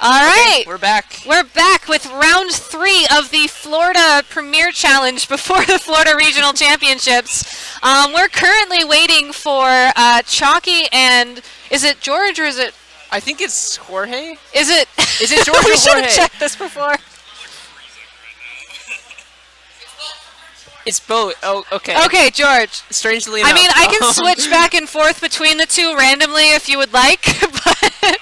All right. Okay, we're back. We're back with round 3 of the Florida Premier Challenge before the Florida Regional Championships. We're currently waiting for Chalky and... Is it George or is it... I think it's Jorge. Is it George we or should have Jorge? checked this before. It's both. Oh, okay. Okay, George. Strangely enough. I mean, I can switch back and forth between the two randomly if you would like, but...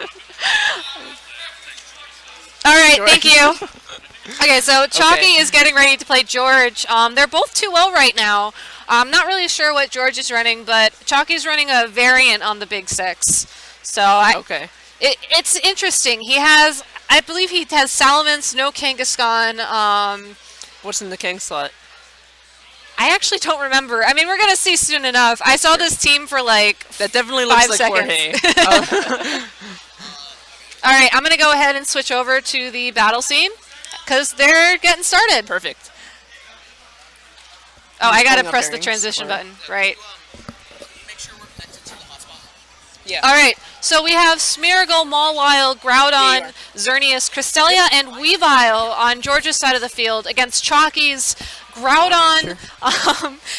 All right, George. thank you. Okay, so Chalky is getting ready to play George. They're both 2-0 right now. I'm not really sure what George is running, but Chalky's running a variant on the Big Six. So Okay. it's interesting. He has, I believe he has Salamence, no Kangaskhan. What's in the Kang slot? I actually don't remember. I mean, we're going to see soon enough. I saw this team for like That definitely looks 5 like seconds. Jorge. All right, I'm going to go ahead and switch over to the battle scene because they're getting started. Perfect. Oh, I got to pulling up press the bearings, transition or- button. Right. Yeah. All right, so we have Smeargle, Mawile, Groudon, are. Xerneas, Cresselia, and Weavile on Georgia's side of the field against Chalky's Groudon.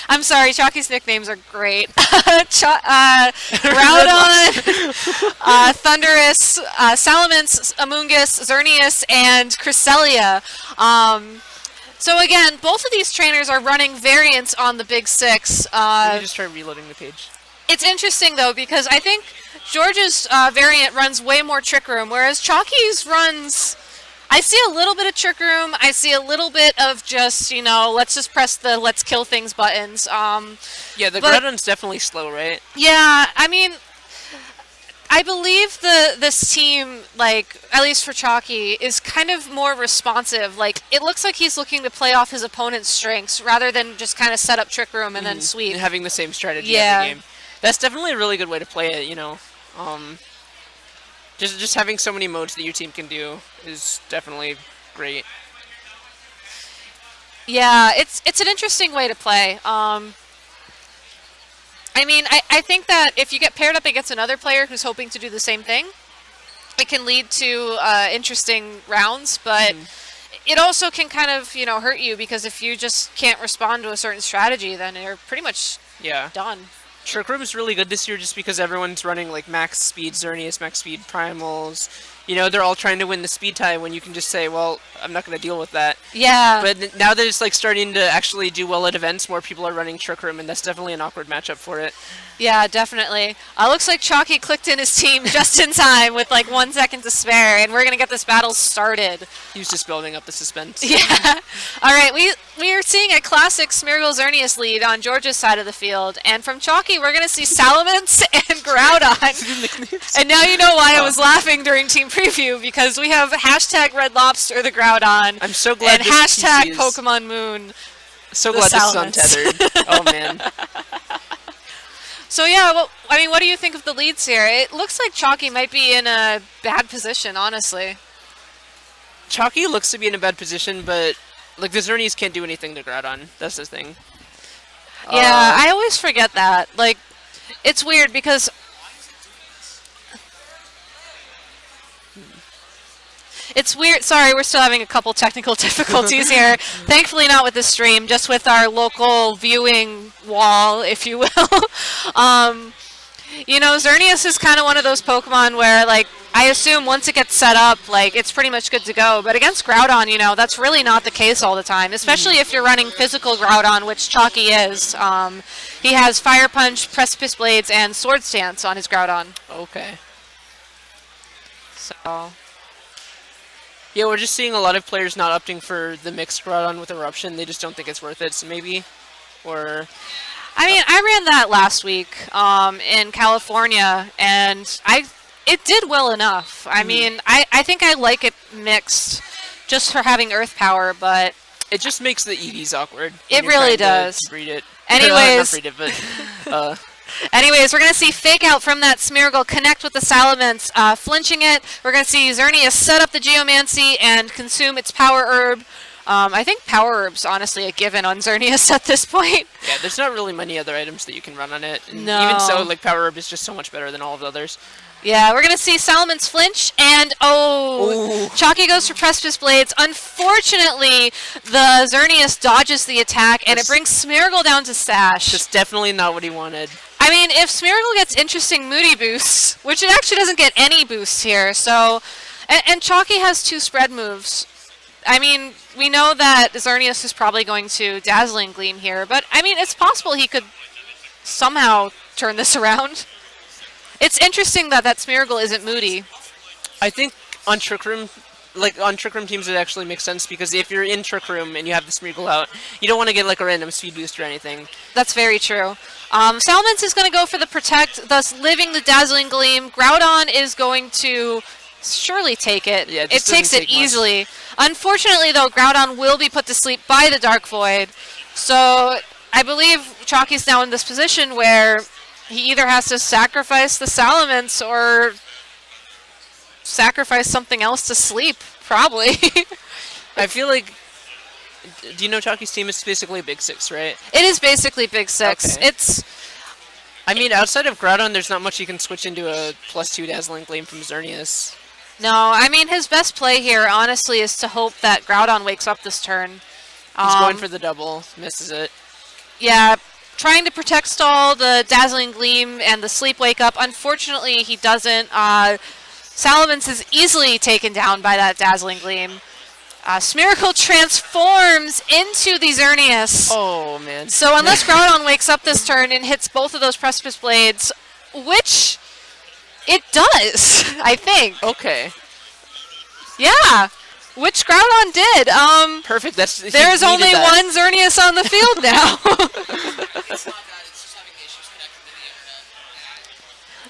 I'm sorry, Chalky's nicknames are great. Groudon, Thundurus, Salamence, Amoonguss, Xerneas, and Cresselia. So again, both of these trainers are running variants on the Big Six. Let me just try reloading the page. It's interesting, though, because I think George's variant runs way more Trick Room, whereas Chalky's runs... I see a little bit of Trick Room. I see a little bit of just, you know, let's just press the let's kill things buttons. Yeah, the but- Groudon's definitely slow, right? Yeah, I mean... I believe this team, like, at least for Chalky, is kind of more responsive. Like, it looks like he's looking to play off his opponent's strengths rather than just kind of set up Trick Room and then sweep. And having the same strategy Yeah. every game. That's definitely a really good way to play it, you know. Just having so many modes that your team can do is definitely great. Yeah, it's an interesting way to play. I mean, I think that if you get paired up against another player who's hoping to do the same thing, it can lead to interesting rounds, but it also can kind of, you know, hurt you because if you just can't respond to a certain strategy, then you're pretty much Yeah. done. Trick Room is really good this year just because everyone's running like max speed Xerneas, max speed Primals. You know, they're all trying to win the speed tie when you can just say, well, I'm not going to deal with that. Yeah. But now that it's like starting to actually do well at events, more people are running Trick Room, and that's definitely an awkward matchup for it. Yeah, definitely. Looks like Chalky clicked in his team just in time with like 1 second to spare, and we're going to get this battle started. He was just building up the suspense. Yeah. All right, we are seeing a classic Smeargle Xerneas lead on Georgia's side of the field, and from Chalky we're going to see Salamence and Groudon. And now you know why I was laughing during team preview, because we have hashtag Red Lobster the Groudon I'm so glad and this hashtag PC is- Pokemon Moon. So the glad this is Salamence. untethered. Oh man. So yeah, well, I mean, what do you think of the leads here? It looks like Chalky might be in a bad position, honestly. Chalky looks to be in a bad position, but like the Xerneas can't do anything to Groudon. That's the thing. Yeah, I always forget that. Like, it's weird because it's weird. Sorry, we're still having a couple technical difficulties here. Thankfully, not with the stream, just with our local viewing wall, if you will. You know, Xerneas is kind of one of those Pokemon where, like, I assume once it gets set up, like, it's pretty much good to go. But against Groudon, you know, that's really not the case all the time, especially if you're running physical Groudon, which Chalky is. He has Fire Punch, Precipice Blades, and Sword Stance on his Groudon. Okay. So, Yeah, we're just seeing a lot of players not opting for the mixed Groudon with Eruption. They just don't think it's worth it, so maybe. Or... I mean, I ran that last week in California, and it did well enough. I mean, I think I like it mixed just for having Earth Power, but... It just makes the EVs awkward. It when you're really trying to does. Breed it. Anyways. Not breed it, but... Anyways, we're going to see Fake Out from that Smeargle connect with the Salamence, flinching it. We're going to see Xerneas set up the Geomancy and consume its Power Herb. I think Power Herb's honestly a given on Xerneas at this point. Yeah, there's not really many other items that you can run on it. And No. even so, like Power Herb is just so much better than all of the others. Yeah, we're going to see Salamence flinch, and Ooh. Chalky goes for Precipice Blades. Unfortunately, the Xerneas dodges the attack, and it brings Smeargle down to Sash. That's definitely not what he wanted. I mean, if Smeargle gets interesting Moody boosts, which it actually doesn't get any boosts here, so... And Chalky has 2 spread moves. I mean, we know that Xerneas is probably going to Dazzling Gleam here, but, I mean, it's possible he could somehow turn this around. It's interesting that Smeargle isn't Moody. I think on Trick Room, on Trick Room teams, it actually makes sense because if you're in Trick Room and you have the Smeargle out, you don't want to get like a random speed boost or anything. That's very true. Salamence is going to go for the Protect, thus living the Dazzling Gleam. Groudon is going to surely take it. Yeah, it takes it easily. Unfortunately, though, Groudon will be put to sleep by the Dark Void. So I believe Chalky's now in this position where he either has to sacrifice the Salamence or sacrifice something else to sleep, probably. I feel like... Do you know Chalky's team is basically Big 6, right? It is basically Big 6. Okay. It's... I mean, outside of Groudon, there's not much you can switch into a +2 Dazzling Gleam from Xerneas. No, I mean, his best play here, honestly, is to hope that Groudon wakes up this turn. He's going for the double, misses it. Yeah, trying to Protect Stall the Dazzling Gleam and the Sleep Wake Up. Unfortunately, he doesn't. Salamence is easily taken down by that Dazzling Gleam. Smeargle transforms into the Xerneas. Oh, man. So unless Groudon wakes up this turn and hits both of those Precipice Blades, which it does, I think. Okay. Yeah, which Groudon did. Perfect. There's only one Xerneas on the field now.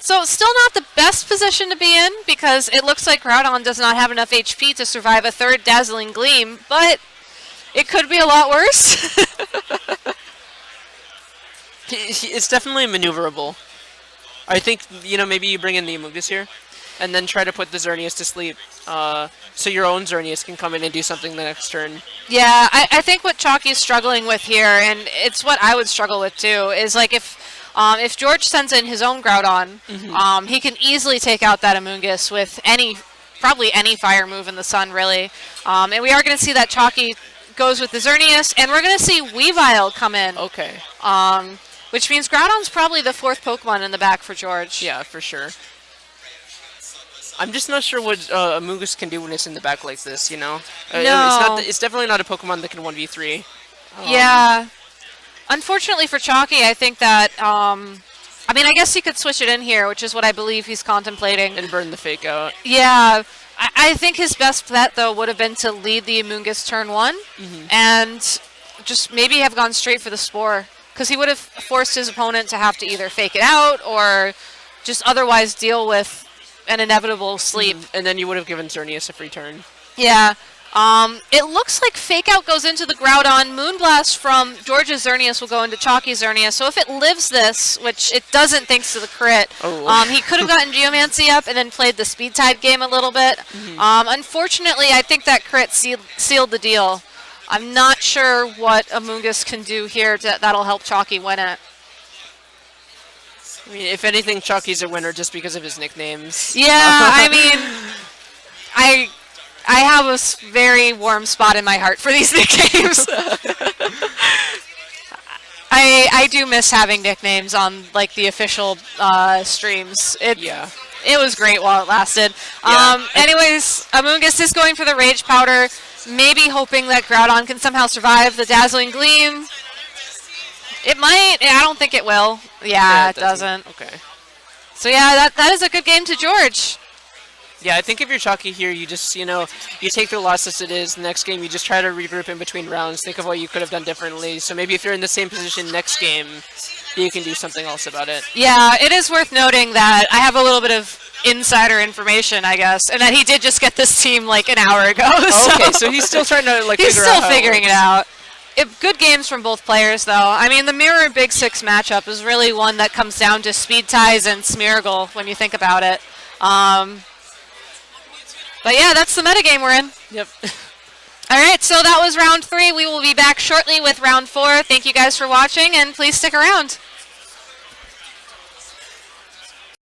So still not the best position to be in because it looks like Groudon does not have enough HP to survive a 3rd Dazzling Gleam, but it could be a lot worse. It's definitely maneuverable. I think, maybe you bring in the Amoonguss here and then try to put the Xerneas to sleep so your own Xerneas can come in and do something the next turn. Yeah, I think what Chalky's struggling with here, and it's what I would struggle with too, is like if George sends in his own Groudon, he can easily take out that Amoonguss with probably any fire move in the sun, really. And we are going to see that Chalky goes with the Xerneas, and we're going to see Weavile come in. Okay. Which means Groudon's probably the 4th Pokemon in the back for George. Yeah, for sure. I'm just not sure what Amoonguss can do when it's in the back like this, No. It's definitely not a Pokemon that can 1v3. Yeah. Unfortunately for Chalky, I think that, I mean, I guess he could switch it in here, which is what I believe he's contemplating. And burn the Fake out. Yeah. I think his best bet, though, would have been to lead the Amoonguss turn 1 and just maybe have gone straight for the Spore. Because he would have forced his opponent to have to either fake it out or just otherwise deal with an inevitable sleep. And then you would have given Xerneas a free turn. Yeah. It looks like Fake Out goes into the Groudon. Moonblast from George's Xerneas will go into Chalky's Xerneas. So if it lives this, which it doesn't thanks to the crit, he could have gotten Geomancy up and then played the Speed Tide game a little bit. Unfortunately, I think that crit sealed the deal. I'm not sure what Amoonguss can do here that'll help Chalky win it. I mean, if anything, Chalky's a winner just because of his nicknames. Yeah, I mean, I have a very warm spot in my heart for these nicknames. I do miss having nicknames on like the official streams. It was great while it lasted. Yeah. Anyways, Amoonguss is going for the Rage Powder, maybe hoping that Groudon can somehow survive the Dazzling Gleam. It might. I don't think it will. Yeah, it doesn't. Okay. So yeah, that is a good game to George. Yeah, I think if you're Chalky here, you just, you take the loss as it is. Next game, you just try to regroup in between rounds. Think of what you could have done differently. So maybe if you're in the same position next game, you can do something else about it. Yeah, it is worth noting that I have a little bit of insider information, I guess, and that he did just get this team like an hour ago. Okay, so he's still trying to he's still figuring it out. Good games from both players, though. I mean, the Mirror Big 6 matchup is really one that comes down to Speed Ties and Smeargle when you think about it. But yeah, that's the metagame we're in. Yep. All right, so that was round 3. We will be back shortly with round 4. Thank you guys for watching, and please stick around.